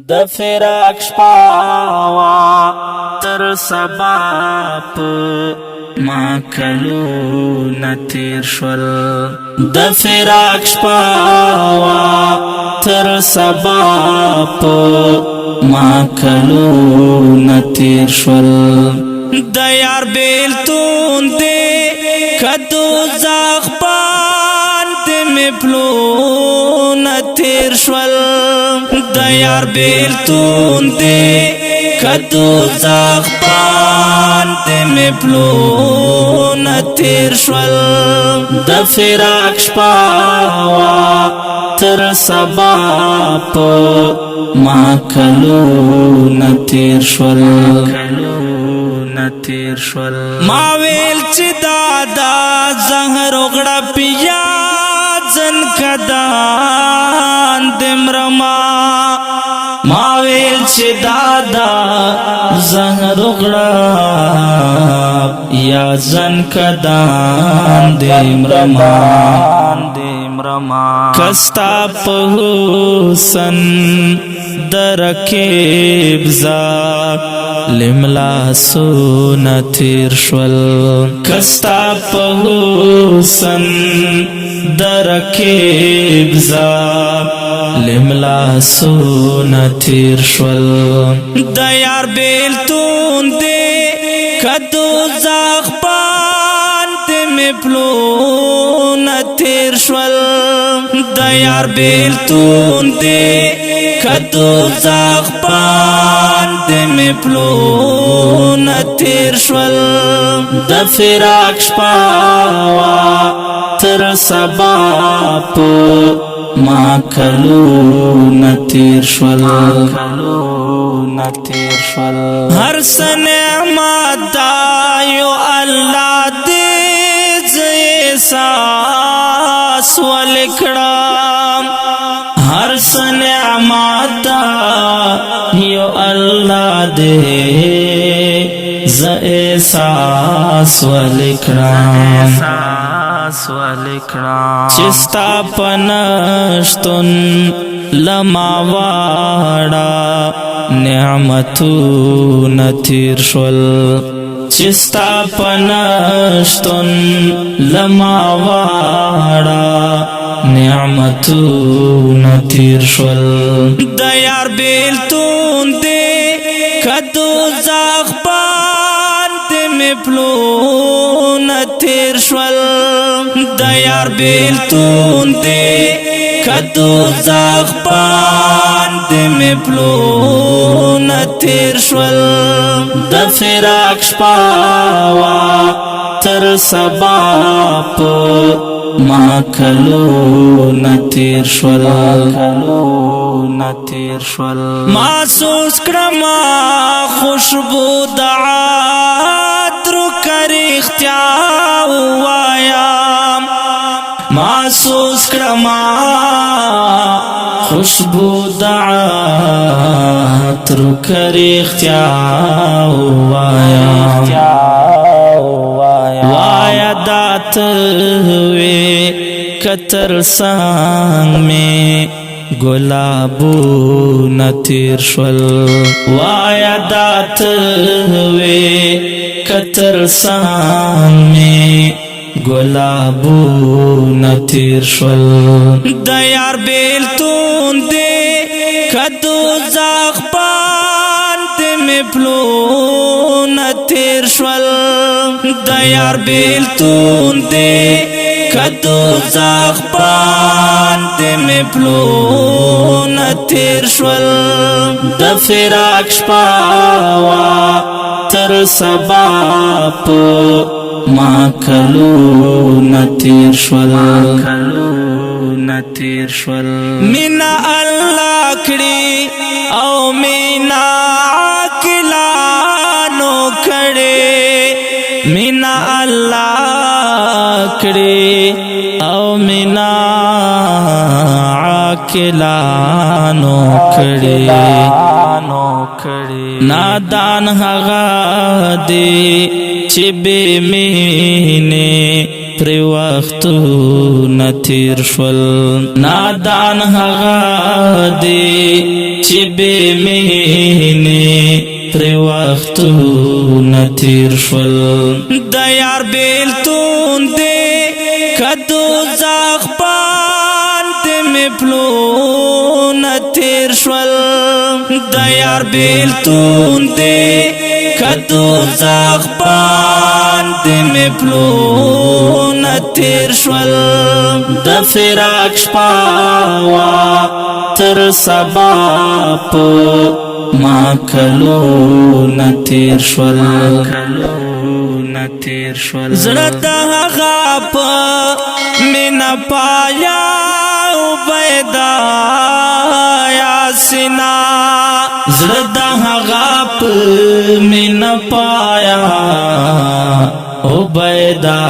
د فراق شپاوا تر سبا په ما کلونه تیر شول د فراق شپاوا تر سبا په ما کلونه تیر شول د یار بیلتون دې کدو زغبان دې مپلونه تیر شول د یار بیلتون دې کدو زغبان دې مپلونه تیر شول د فراق شپاوا تر سبا په ما کلونه تیر شول تیر شول ما ویل چې دادا زهر وغړه پیا ځن کدان دمرما ما ویل چې دادا زهر وغړه یا ځن کدان دمرما کستا په حسن درکیب ظالم لاسونه تیر شول کستا په حسن درکیب ظالم لاسونه تیر شول د یار بیلتون دې کدو زغبان دې مپلونه تیر شول د یار بیلتون دې کدو زغبان دې مپلونه تیر شول د فراق شپاوا تر سبا په ما کلونه تیر شول هر سنعمت دا یو الله دې احساس ولکړم هر سنعمت دا یو الله دې ز احساس ولکړم چستا پنشتن لما واړه نعمتونه تیر شول چستا پنشتن لما واړه نعمتونه تیر شول د یار بیلتون دې کدو زغبان دې مپلونه تیر شول د یار بیلتون دې کدو زغبان دې مپلونه تیر شول د فراق شپاوا تر سبا په ما کلونه تیر شول محسوس کړم خوشبو د عطر کرختیا وایم محسوس کړم خوشبو د عطر کرختیا وایم وایا دات ہوئے کتر سانگ میں گلابو نتیر شول وایا دات ہوئے کتر سانگ میں گلابو نتیر شول د یار بیلتون دې کدو زغبان دې مپلونه تیر شول د یار بیلتون دې کدو زغبان دې مپلونه تیر شول د فراق شپاوا تر سبا په ما کلونه تیر شول مینا الله کړي او مینا عاقلانو کړي مینا الله کړي او مینا عاقلانو کړي نادان هغه دی چې بے مینه پر وختونه تیر شول نادان هغه دی چې بې مینې پر وختونه تیر شول د یار بیلتون دی که دوزخ باندې مې پلونه تیر شول د یار بیلتون دی که دوزخ باندې مې پلونه تیر شول د فراق شپه وه تر سبا په ما کلونه تیر شول زړه د هغه په مینه پایا عبیده یاسینا زړه د هغه په مینه پایا عبیده